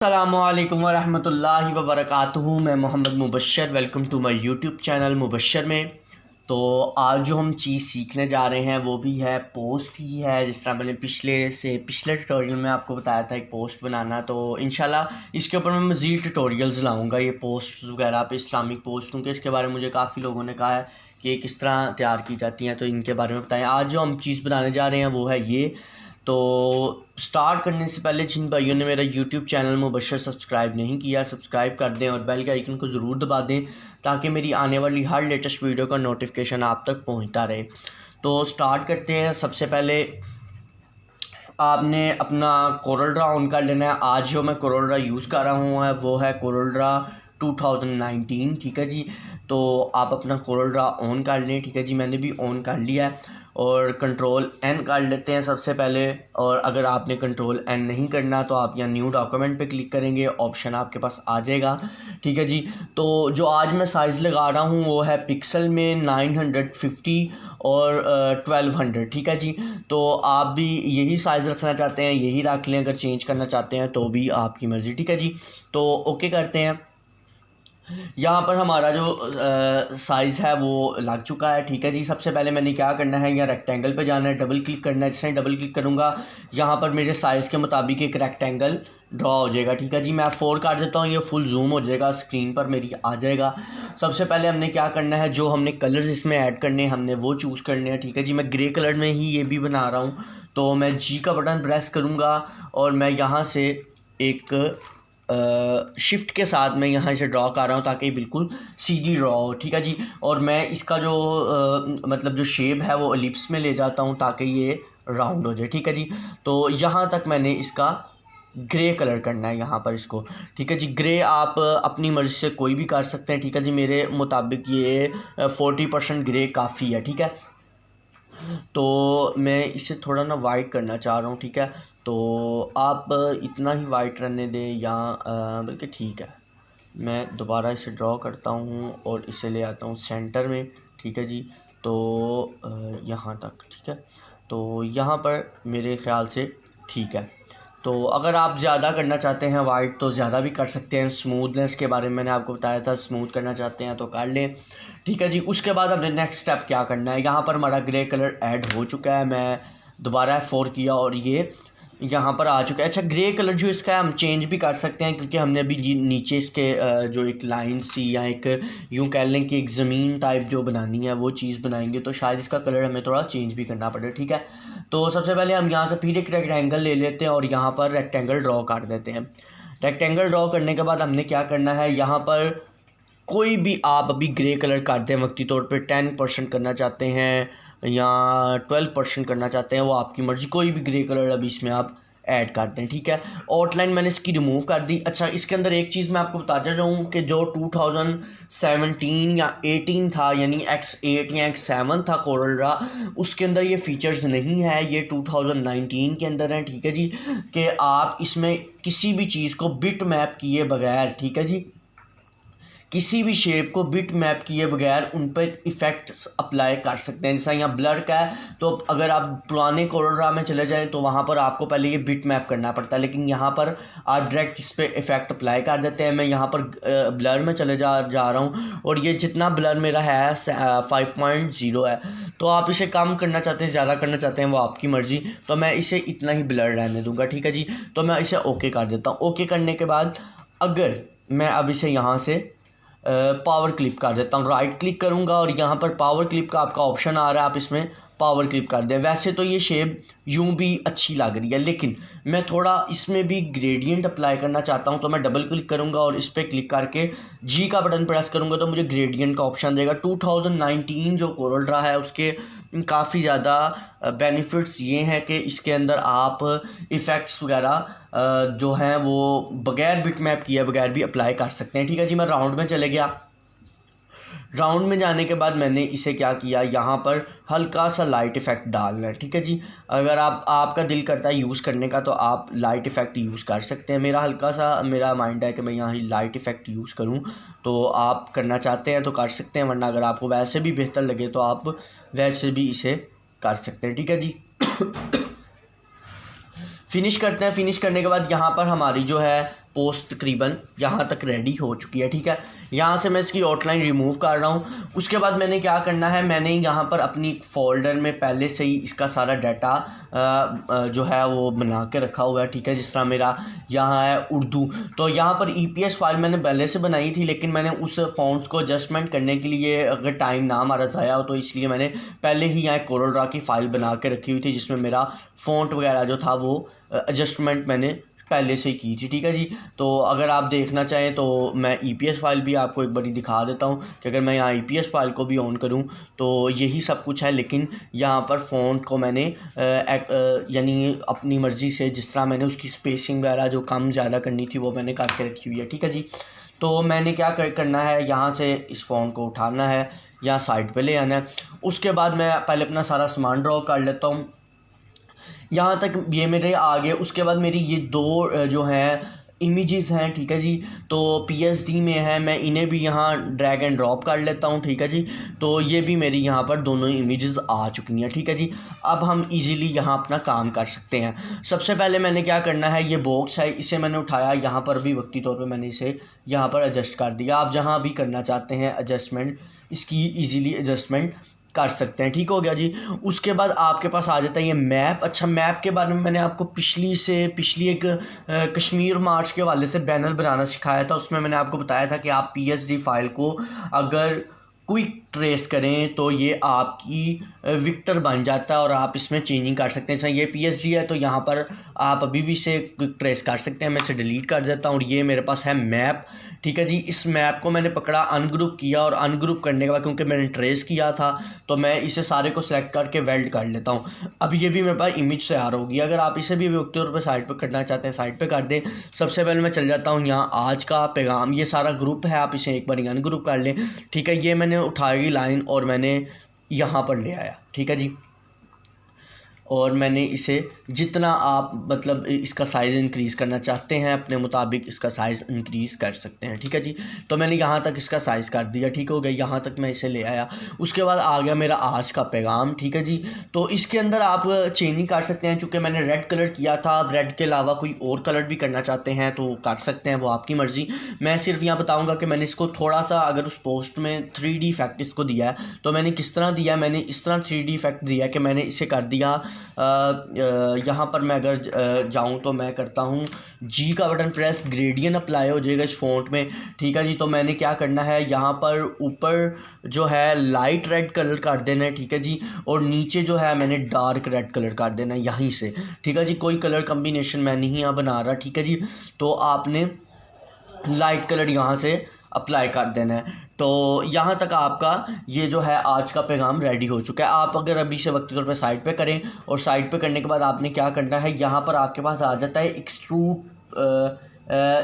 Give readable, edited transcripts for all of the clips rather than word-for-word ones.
अस्सलामुअलैकुम वरहमतुल्लाहि वबरकातुहू। मैं Mohammad Mubashar, welcome to my YouTube channel Mubashar में। तो आज जो हम चीज़ सीखने जा रहे हैं वो भी है पोस्ट ही है। जिस तरह मैंने पिछले ट्यूटोरियल में आपको बताया था एक पोस्ट बनाना, तो इंशाल्लाह इसके ऊपर मैं मज़ीद ट्यूटोरियल्स लाऊंगा, ये पोस्ट वगैरह पे, इस्लामिक पोस्ट, क्योंकि इसके बारे में मुझे काफ़ी लोगों ने कहा है कि किस तरह तैयार की जाती हैं, तो इनके बारे में बताएं। आज जो हम चीज़ बनाने जा रहे हैं वो है ये। तो स्टार्ट करने से पहले जिन भाइयों ने मेरा यूट्यूब चैनल मुबशर सब्सक्राइब नहीं किया, सब्सक्राइब कर दें और बेल के आइकन को ज़रूर दबा दें ताकि मेरी आने वाली हर लेटेस्ट वीडियो का नोटिफिकेशन आप तक पहुंचता रहे। तो स्टार्ट करते हैं। सबसे पहले आपने अपना कोरल ड्रा ऑन कर लेना है। आज जो मैं कोरल ड्रा यूज़ कर रहा हूँ वो है कोरल ड्रा 2019, ठीक है जी। तो आप अपना कोरल ड्रा ऑन कर लें, ठीक है जी। मैंने भी ऑन कर लिया है और कंट्रोल एन कर लेते हैं सबसे पहले। और अगर आपने कंट्रोल एन नहीं करना तो आप यहाँ न्यू डॉक्यूमेंट पे क्लिक करेंगे, ऑप्शन आपके पास आ जाएगा, ठीक है जी। तो जो आज मैं साइज़ लगा रहा हूँ वो है पिक्सल में 950 और 1200, ठीक है जी। तो आप भी यही साइज़ रखना चाहते हैं यही रख लें, अगर चेंज करना चाहते हैं तो भी आपकी मर्ज़ी, ठीक है जी। तो ओके करते हैं। यहाँ पर हमारा जो साइज़ है वो लग चुका है, ठीक है जी। सबसे पहले मैंने क्या करना है, यहाँ रेक्टेंगल पे जाना है, डबल क्लिक करना है। जैसे डबल क्लिक करूँगा यहाँ पर मेरे साइज़ के मुताबिक एक रेक्टेंगल ड्रॉ हो जाएगा, ठीक है जी। मैं 4 काट देता हूँ, ये फुल जूम हो जाएगा, स्क्रीन पर मेरी आ जाएगा। सबसे पहले हमने क्या करना है, जो हमने कलर्स इसमें ऐड करने हैं हमने वो चूज़ करने हैं, ठीक है जी। मैं ग्रे कलर में ही ये भी बना रहा हूँ, तो मैं जी का बटन प्रेस करूँगा और मैं यहाँ से एक शिफ्ट के साथ मैं यहाँ से ड्रॉ कर रहा हूँ ताकि बिल्कुल सीधी ड्रॉ हो, ठीक है जी। और मैं इसका जो मतलब जो शेप है वो एलिप्स में ले जाता हूँ ताकि ये राउंड हो जाए, ठीक है जी। तो यहाँ तक मैंने इसका ग्रे कलर करना है यहाँ पर इसको, ठीक है जी। ग्रे आप अपनी मर्ज़ी से कोई भी कर सकते हैं, ठीक है जी। मेरे मुताबिक ये 40% ग्रे काफ़ी है, ठीक है। तो मैं इसे थोड़ा ना वाइट करना चाह रहा हूँ, ठीक है। तो आप इतना ही वाइट रहने दें या बल्कि ठीक है, मैं दोबारा इसे ड्रॉ करता हूँ और इसे ले आता हूँ सेंटर में, ठीक है जी। तो यहाँ तक, ठीक है। तो यहाँ पर मेरे ख़्याल से ठीक है। तो अगर आप ज़्यादा करना चाहते हैं वाइट तो ज़्यादा भी कर सकते हैं। स्मूथनेस के बारे में मैंने आपको बताया था, स्मूथ करना चाहते हैं तो कर लें, ठीक है जी। उसके बाद हमने नेक्स्ट स्टेप क्या करना है, यहाँ पर हमारा ग्रे कलर ऐड हो चुका है। मैं दोबारा F4 किया और ये यहाँ पर आ चुका है। अच्छा, ग्रे कलर जो इसका है हम चेंज भी कर सकते हैं क्योंकि हमने अभी नीचे इसके जो एक लाइन सी या एक यूँ कह लें कि एक ज़मीन टाइप जो बनानी है वो चीज़ बनाएंगे, तो शायद इसका कलर हमें थोड़ा चेंज भी करना पड़े, ठीक है। तो सबसे पहले हम यहाँ से फिर एक रेक्टेंगल ले लेते हैं और यहाँ पर रेक्टेंगल ड्रॉ कर देते हैं। रेक्टेंगल ड्रॉ करने के बाद हमने क्या करना है, यहाँ पर कोई भी आप अभी ग्रे कलर कर दें वक्ती तौर पे, 10% करना चाहते हैं या 12% करना चाहते हैं, वो आपकी मर्ज़ी। कोई भी ग्रे कलर अभी इसमें आप ऐड कर दें, ठीक है। आउटलाइन मैंने इसकी रिमूव कर दी। अच्छा, इसके अंदर एक चीज़ मैं आपको बताता जाऊँ कि जो 2017 या 18 था, यानी X8 या X7 था कोरल ड्रा, उसके अंदर ये फीचर्स नहीं है, ये 2019 के अंदर है, ठीक है जी। कि आप इसमें किसी भी चीज़ को बिट मैप किए बगैर, ठीक है जी, किसी भी शेप को बिट मैप किए बगैर उन पर इफ़ेक्ट्स अप्लाई कर सकते हैं। जैसा यहाँ ब्लर का है, तो अगर आप पुराने कोरल ड्रा में चले जाएं तो वहाँ पर आपको पहले ये बिट मैप करना पड़ता है, लेकिन यहाँ पर आप डायरेक्ट इस पर इफ़ेक्ट अप्लाई कर देते हैं। मैं यहाँ पर ब्लर में चले जा रहा हूँ और ये जितना ब्लर मेरा है 5.0 है। तो आप इसे कम करना चाहते हैं, ज़्यादा करना चाहते हैं, वो आपकी मर्ज़ी। तो मैं इसे इतना ही ब्लर रहने दूँगा, ठीक है जी। तो मैं इसे ओके कर देता हूँ। ओके करने के बाद अगर मैं अब इसे यहाँ से पावर क्लिप कर देता हूँ, राइट क्लिक करूँगा और यहाँ पर पावर क्लिप का आपका ऑप्शन आ रहा है, आप इसमें पावर क्लिप कर दें। वैसे तो ये शेप यूं भी अच्छी लग रही है, लेकिन मैं थोड़ा इसमें भी ग्रेडियंट अप्लाई करना चाहता हूं, तो मैं डबल क्लिक करूंगा और इस पर क्लिक करके जी का बटन प्रेस करूंगा तो मुझे ग्रेडियंट का ऑप्शन देगा। 2019 जो कोरल ड्रा है उसके काफ़ी ज़्यादा बेनिफिट्स ये हैं कि इसके अंदर आप इफ़ेक्ट्स वगैरह जो हैं वो बगैर बिट मैप किए बगैर भी अप्लाई कर सकते हैं, ठीक है जी। मैं राउंड में चले गया। राउंड में जाने के बाद मैंने इसे क्या किया, यहाँ पर हल्का सा लाइट इफ़ेक्ट डालना है, ठीक है जी। अगर आपका दिल करता है यूज़ करने का तो आप लाइट इफ़ेक्ट यूज़ कर सकते हैं। मेरा माइंड है कि मैं यहाँ ही लाइट इफ़ेक्ट यूज़ करूँ, तो आप करना चाहते हैं तो कर सकते हैं, वरना अगर आपको वैसे भी बेहतर लगे तो आप वैसे भी इसे कर सकते हैं, ठीक है जी। फिनिश करते हैं। फिनिश करने के बाद यहाँ पर हमारी जो है पोस्ट तकरीबन यहाँ तक रेडी हो चुकी है। ठीक है, यहाँ से मैं इसकी आउटलाइन रिमूव कर रहा हूँ। उसके बाद मैंने क्या करना है, मैंने यहाँ पर अपनी फ़ोल्डर में पहले से ही इसका सारा डाटा जो है वो बना के रखा हुआ है। ठीक है, जिस तरह मेरा यहाँ है उर्दू, तो यहाँ पर EPS फाइल मैंने पहले से बनाई थी, लेकिन मैंने उस फ़ॉन्ट्स को एडजस्टमेंट करने के लिए अगर टाइम ना हमारा ज़ाया हो तो इसलिए मैंने पहले ही यहाँ कोरल की फ़ाइल बना के रखी हुई थी, जिसमें मेरा फ़ॉन्ट वगैरह जो था वो एडजस्टमेंट मैंने पहले से ही की थी। ठीक है जी, तो अगर आप देखना चाहें तो मैं EPS फाइल भी आपको एक बारी दिखा देता हूं कि अगर मैं यहाँ EPS फाइल को भी ऑन करूं तो यही सब कुछ है, लेकिन यहाँ पर फ़ॉन्ट को मैंने यानी अपनी मर्ज़ी से जिस तरह मैंने उसकी स्पेसिंग वगैरह जो कम ज़्यादा करनी थी वो मैंने करके रखी हुई है। ठीक है जी, तो मैंने क्या करना है, यहाँ से इस फ़ॉन्ट को उठाना है, यहाँ साइड पे ले आना है। उसके बाद मैं पहले अपना सारा सामान ड्रॉ कर लेता हूँ, यहाँ तक ये मेरे आ गए। उसके बाद मेरी ये दो जो हैं इमेजेस हैं, ठीक है जी, तो PSD में है, मैं इन्हें भी यहाँ ड्रैग एंड ड्रॉप कर लेता हूँ। ठीक है जी, तो ये भी मेरी यहाँ पर दोनों इमेजेस आ चुकी हैं। ठीक है जी, अब हम इजीली यहाँ अपना काम कर सकते हैं। सबसे पहले मैंने क्या करना है, ये बॉक्स है, इसे मैंने उठाया, यहाँ पर भी वक्ती तौर पे मैंने इसे यहाँ पर एडजस्ट कर दिया। आप जहाँ भी करना चाहते हैं एडजस्टमेंट, इसकी ईजीली एडजस्टमेंट कर सकते हैं। ठीक हो गया जी। उसके बाद आपके पास आ जाता है ये मैप। अच्छा, मैप के बारे में मैंने आपको पिछली एक कश्मीर मार्च के हवाले से बैनर बनाना सिखाया था। उसमें मैंने आपको बताया था कि आप PSD फाइल को अगर क्विक ट्रेस करें तो ये आपकी विक्टर बन जाता है और आप इसमें चेंजिंग कर सकते हैं। जैसे ये PSD है तो यहाँ पर आप अभी भी इसे क्विक ट्रेस कर सकते हैं। मैं इसे डिलीट कर देता हूँ और ये मेरे पास है मैप। ठीक है जी, इस मैप को मैंने पकड़ा, अनग्रुप किया, और अनग्रुप करने के बाद क्योंकि मैंने ट्रेस किया था तो मैं इसे सारे को सिलेक्ट करके वेल्ड कर लेता हूँ। अब ये भी मेरे पास इमेज तैयार होगी। अगर आप इसे भी व्यक्ति तौर पर साइड पर करना चाहते हैं साइड पर कर दें। सबसे पहले मैं चल जाता हूँ यहाँ आज का पैगाम, ये सारा ग्रुप है, आप इसे एक बार अनग्रुप कर लें। ठीक है, ये मैंने उठाई लाइन और मैंने यहाँ पर ले आया। ठीक है जी, और मैंने इसे जितना आप मतलब इसका साइज़ इंक्रीज़ करना चाहते हैं अपने मुताबिक इसका साइज़ इंक्रीज़ कर सकते हैं। ठीक है जी, तो मैंने यहाँ तक इसका साइज़ कर दिया। ठीक हो गया, यहाँ तक मैं इसे ले आया। उसके बाद आ गया मेरा आज का पैगाम। ठीक है जी, तो इसके अंदर आप चेंजिंग कर सकते हैं। चूँकि मैंने रेड कलर किया था, आप रेड के अलावा कोई और कलर भी करना चाहते हैं तो कर सकते हैं, वो आपकी मर्ज़ी। मैं सिर्फ यहाँ बताऊँगा कि मैंने इसको थोड़ा सा, अगर उस पोस्ट में 3D इफेक्ट इसको दिया है तो मैंने किस तरह दिया है। मैंने इस तरह 3D इफेक्ट दिया कि मैंने इसे कर दिया, यहाँ पर मैं अगर जाऊँ तो मैं करता हूँ G का बटन प्रेस, ग्रेडियंट अप्लाई हो जाएगा इस फ़ॉन्ट में। ठीक है जी, तो मैंने क्या करना है, यहाँ पर ऊपर जो है लाइट रेड कलर कर देना है। ठीक है जी, और नीचे जो है मैंने डार्क रेड कलर कर देना है यहीं से। ठीक है जी, कोई कलर कम्बिनेशन मैं नहीं यहाँ बना रहा। ठीक है जी, तो आपने लाइट कलर यहाँ से अप्लाई कर देना है। तो यहाँ तक आपका ये जो है आज का पैगाम रेडी हो चुका है। आप अगर अभी से वक्ती तौर पे साइड पे करें, और साइड पे करने के बाद आपने क्या करना है, यहाँ पर आपके पास आ जाता है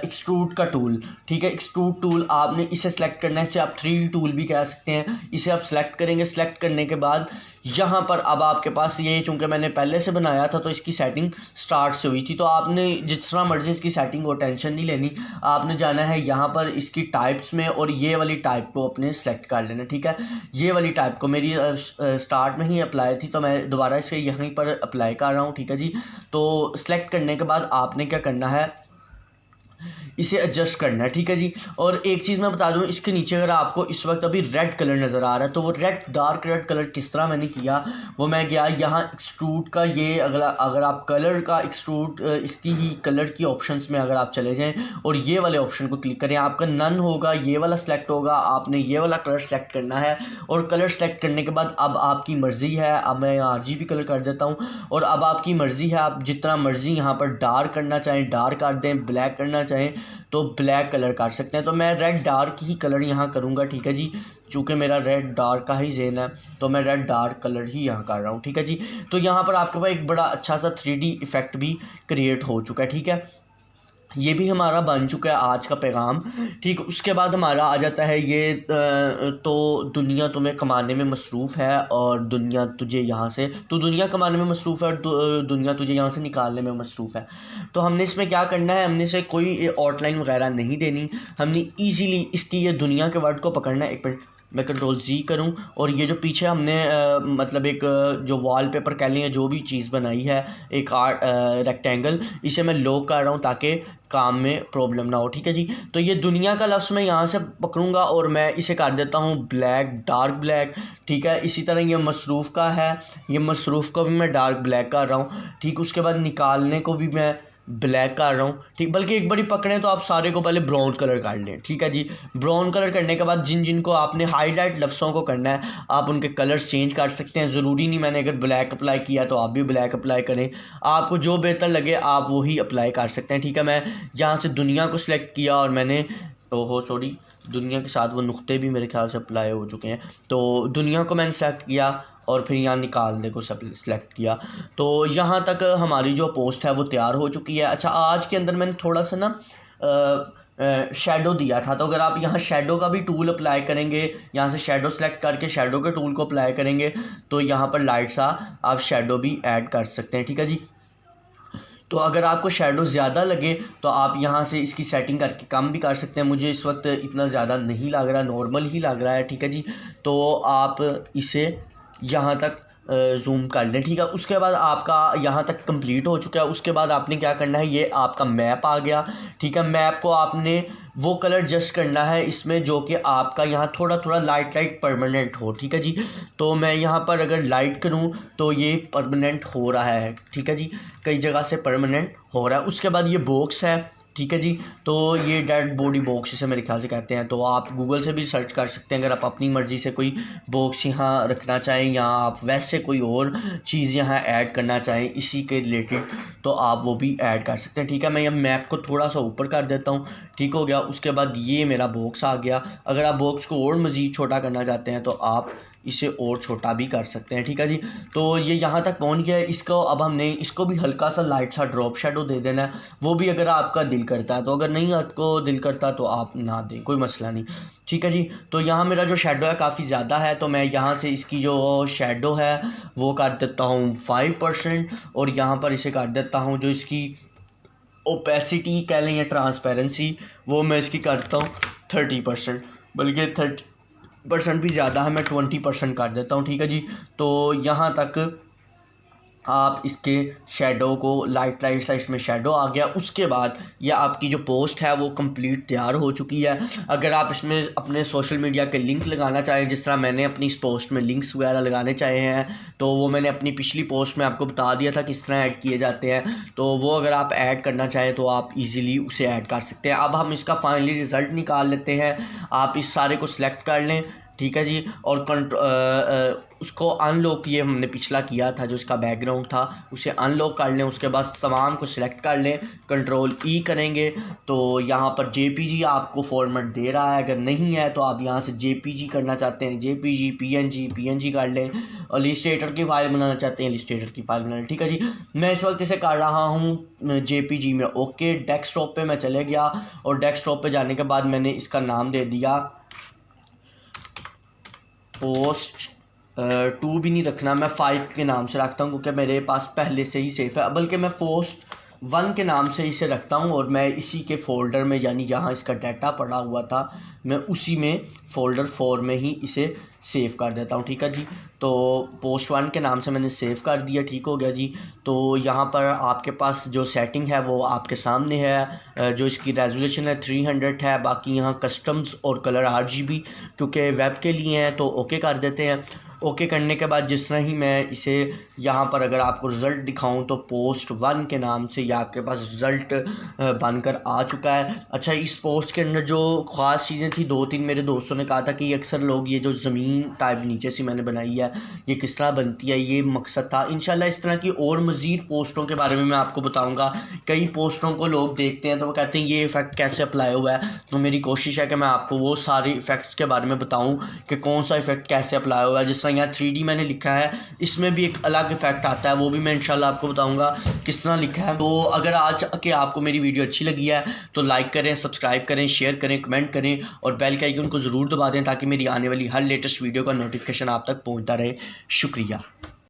एक्सट्रूड का टूल। ठीक है, एक्सट्रूड टूल आपने इसे सेलेक्ट करना है, इसे आप 3D टूल भी कह सकते हैं। इसे आप सेलेक्ट करेंगे, सेलेक्ट करने के बाद यहाँ पर अब आपके पास ये, चूँकि मैंने पहले से बनाया था तो इसकी सेटिंग स्टार्ट से हुई थी, तो आपने जिस तरह मर्जी इसकी सेटिंग हो, टेंशन नहीं लेनी। आपने जाना है यहाँ पर इसकी टाइप्स में और ये वाली टाइप को अपने सेलेक्ट कर लेना। ठीक है, ये वाली टाइप को मेरी स्टार्ट में ही अप्लाई थी तो मैं दोबारा इसे यहीं पर अप्लाई कर रहा हूँ। ठीक है जी, तो सेलेक्ट करने के बाद आपने क्या करना है, इसे एडजस्ट करना है। ठीक है जी, और एक चीज़ मैं बता दूं, इसके नीचे अगर आपको इस वक्त अभी रेड कलर नज़र आ रहा है तो वो रेड, डार्क रेड कलर किस तरह मैंने किया, वो मैं गया यहाँ एक्सट्रूड का, ये अगर आप कलर का एक्सट्रूड, इसकी ही कलर की ऑप्शंस में अगर आप चले जाएं और ये वाले ऑप्शन को क्लिक करें, आपका नन होगा, ये वाला सेलेक्ट होगा, आपने ये वाला कलर सेलेक्ट करना है। और कलर सेलेक्ट करने के बाद अब आपकी मर्ज़ी है, अब मैं RGB कलर कर देता हूँ, और अब आपकी मर्ज़ी है, आप जितना मर्ज़ी यहाँ पर डार्क करना चाहें डार्क कर दें, ब्लैक करना चाहें तो ब्लैक कलर कर सकते हैं। तो मैं रेड डार्क ही कलर यहाँ करूँगा। ठीक है जी, चूँकि मेरा रेड डार्क का ही ज़ेन है तो मैं रेड डार्क कलर ही यहाँ कर रहा हूँ। ठीक है जी, तो यहाँ पर आपके पास एक बड़ा अच्छा सा 3D इफ़ेक्ट भी क्रिएट हो चुका है। ठीक है, ये भी हमारा बन चुका है आज का पैगाम। ठीक, उसके बाद हमारा आ जाता है ये तो दुनिया तुम्हें कमाने में मसरूफ़ है और दुनिया तुझे यहाँ से, तो दुनिया कमाने में मसरूफ़ है और दुनिया तुझे यहाँ से निकालने में मसरूफ़ है। तो हमने इसमें क्या करना है, हमने इसे कोई आउटलाइन वगैरह नहीं देनी, हमने ईजीली इसकी ये दुनिया के वर्ड को पकड़ना है। एक मिनट, मैं Ctrl+Z करूं और ये जो पीछे हमने मतलब एक जो वॉलपेपर कह लें जो भी चीज़ बनाई है एक आर्ट रेक्टेंगल, इसे मैं लॉक कर रहा हूं ताकि काम में प्रॉब्लम ना हो। ठीक है जी, तो ये दुनिया का लफ्ज़ मैं यहाँ से पकड़ूंगा और मैं इसे कर देता हूँ ब्लैक, डार्क ब्लैक। ठीक है, इसी तरह ये मसरूफ़ का है, ये मसरूफ़ को भी मैं डार्क ब्लैक कर रहा हूँ। ठीक, उसके बाद निकालने को भी मैं ब्लैक कर रहा हूँ। ठीक, बल्कि एक बारी पकड़ें तो आप सारे को पहले ब्राउन कलर कर लें। ठीक है जी, ब्राउन कलर करने के बाद जिन जिन को आपने हाईलाइट लफ्ज़ों को करना है आप उनके कलर्स चेंज कर सकते हैं। ज़रूरी नहीं मैंने अगर ब्लैक अप्लाई किया तो आप भी ब्लैक अप्लाई करें, आपको जो बेहतर लगे आप वही अप्लाई कर सकते हैं। ठीक है, मैं यहाँ से दुनिया को सिलेक्ट किया और मैंने सॉरी, दुनिया के साथ वो नुक्ते भी मेरे ख्याल से अप्लाई हो चुके हैं, तो दुनिया को मैंने सेलेक्ट किया और फिर यहाँ निकालने को सेलेक्ट किया। तो यहाँ तक हमारी जो पोस्ट है वो तैयार हो चुकी है। अच्छा, आज के अंदर मैंने थोड़ा सा ना शेडो दिया था, तो अगर आप यहाँ शेडो का भी टूल अप्लाई करेंगे, यहाँ से शेडो सेलेक्ट करके शेडो के टूल को अप्लाई करेंगे तो यहाँ पर लाइट सा आप शेडो भी ऐड कर सकते हैं। ठीक है जी, तो अगर आपको शेडो ज़्यादा लगे तो आप यहाँ से इसकी सेटिंग करके कम भी कर सकते हैं। मुझे इस वक्त इतना ज़्यादा नहीं लग रहा, नॉर्मल ही लग रहा है। ठीक है जी, तो आप इसे यहाँ तक जूम कर लें। ठीक है, उसके बाद आपका यहाँ तक कंप्लीट हो चुका है। उसके बाद आपने क्या करना है, ये आपका मैप आ गया। ठीक है, मैप को आपने वो कलर एडजस्ट करना है इसमें जो कि आपका यहाँ थोड़ा थोड़ा लाइट लाइट परमानेंट हो। ठीक है जी, तो मैं यहाँ पर अगर लाइट करूँ तो ये परमानेंट हो रहा है। ठीक है जी, कई जगह से परमानेंट हो रहा है। उसके बाद ये बॉक्स है। ठीक है जी, तो ये डेड बॉडी बॉक्स इसे मेरे ख्याल से कहते हैं, तो आप गूगल से भी सर्च कर सकते हैं अगर आप अपनी मर्ज़ी से कोई बॉक्स यहाँ रखना चाहें या आप वैसे कोई और चीज़ यहाँ ऐड करना चाहें इसी के रिलेटेड तो आप वो भी ऐड कर सकते हैं। ठीक है, मैं यहाँ मैप को थोड़ा सा ऊपर कर देता हूँ। ठीक हो गया, उसके बाद ये मेरा बॉक्स आ गया। अगर आप बॉक्स को और मज़ीद छोटा करना चाहते हैं तो आप इसे और छोटा भी कर सकते हैं। ठीक है जी, तो ये यहाँ तक पहुँच गया है। इसको अब हमने इसको भी हल्का सा लाइट सा ड्रॉप शेडो दे देना है, वो भी अगर आपका दिल करता है, तो अगर नहीं आपको दिल करता तो आप ना दें, कोई मसला नहीं। ठीक है जी, तो यहाँ मेरा जो शेडो है काफ़ी ज़्यादा है, तो मैं यहाँ से इसकी जो शेडो है वो कर देता हूँ 5% और यहाँ पर इसे कर देता हूँ जो इसकी ओपेसिटी कह लें या ट्रांसपेरेंसी वो मैं इसकी करता हूँ 30%, बल्कि 30% भी ज़्यादा है, मैं 20% कर देता हूँ। ठीक है जी, तो यहाँ तक आप इसके शेडो को लाइट लाइट सा इसमें शेडो आ गया। उसके बाद ये आपकी जो पोस्ट है वो कंप्लीट तैयार हो चुकी है। अगर आप इसमें अपने सोशल मीडिया के लिंक लगाना चाहें, जिस तरह मैंने अपनी इस पोस्ट में लिंक्स वगैरह लगाने चाहे हैं, तो वो मैंने अपनी पिछली पोस्ट में आपको बता दिया था किस तरह ऐड किए जाते हैं, तो वो अगर आप ऐड करना चाहें तो आप ईज़िली उसे ऐड कर सकते हैं। अब हम इसका फाइनली रिज़ल्ट निकाल लेते हैं। आप इस सारे को सिलेक्ट कर लें। ठीक है जी, और उसको अनलॉक, ये हमने पिछला किया था जो इसका बैकग्राउंड था उसे अनलॉक कर लें। उसके बाद तमाम को सिलेक्ट कर लें, Ctrl+E करेंगे तो यहाँ पर JPG आपको फॉर्मेट दे रहा है। अगर नहीं है तो आप यहाँ से JPG करना चाहते हैं JPG, PNG कर लें, और इलस्ट्रेटर की फ़ाइल बनाना चाहते हैं इलस्ट्रेटर की फ़ाइल बना लें। ठीक है जी, मैं इस वक्त इसे कर रहा हूँ JPG में। ओके, डेस्कटॉप पे मैं चले गया और डेस्कटॉप पे जाने के बाद मैंने इसका नाम दे दिया पोस्ट 2 भी नहीं रखना, मैं 5 के नाम से रखता हूँ क्योंकि मेरे पास पहले से ही सेफ है, बल्कि मैं पोस्ट 1 के नाम से इसे रखता हूँ और मैं इसी के फ़ोल्डर में, यानी जहाँ इसका डाटा पड़ा हुआ था मैं उसी में फ़ोल्डर 4 में ही इसे सेव कर देता हूँ। ठीक है जी, तो पोस्ट 1 के नाम से मैंने सेव कर दिया। ठीक हो गया जी, तो यहाँ पर आपके पास जो सेटिंग है वो आपके सामने है। जो इसकी रेजोल्यूशन है 300 है, बाकी यहाँ कस्टम्स और कलर RGB क्योंकि वेब के लिए हैं तो ओके कर देते हैं। ओके करने के बाद जिस तरह ही मैं इसे यहाँ पर अगर आपको रिज़ल्ट दिखाऊं तो पोस्ट 1 के नाम से या आपके पास रिज़ल्ट बनकर आ चुका है। अच्छा, इस पोस्ट के अंदर जो ख़ास चीज़ें थी, 2-3 मेरे दोस्तों ने कहा था कि अक्सर लोग ये जो ज़मीन टाइप नीचे से मैंने बनाई है ये किस तरह बनती है, ये मकसद था। इंशाल्लाह इस तरह की और मज़ीद पोस्टों के बारे में मैं आपको बताऊँगा। कई पोस्टों को लोग देखते हैं तो वो कहते हैं ये इफ़ेक्ट कैसे अप्लाई हुआ है, तो मेरी कोशिश है कि मैं आपको वो सारे इफ़ेक्ट्स के बारे में बताऊँ कि कौन सा इफ़ेक्ट कैसे अप्लाई हुआ है। जिस तरह यहाँ 3D मैंने लिखा है, इसमें भी एक अलग इफेक्ट आता है, वो भी मैं इंशाल्लाह आपको बताऊंगा किस तरह लिखा है। तो अगर आज के आपको मेरी वीडियो अच्छी लगी है तो लाइक करें, सब्सक्राइब करें, शेयर करें, कमेंट करें और बेल के आइकन को ज़रूर दबा दें ताकि मेरी आने वाली हर लेटेस्ट वीडियो का नोटिफिकेशन आप तक पहुंचता रहे। शुक्रिया।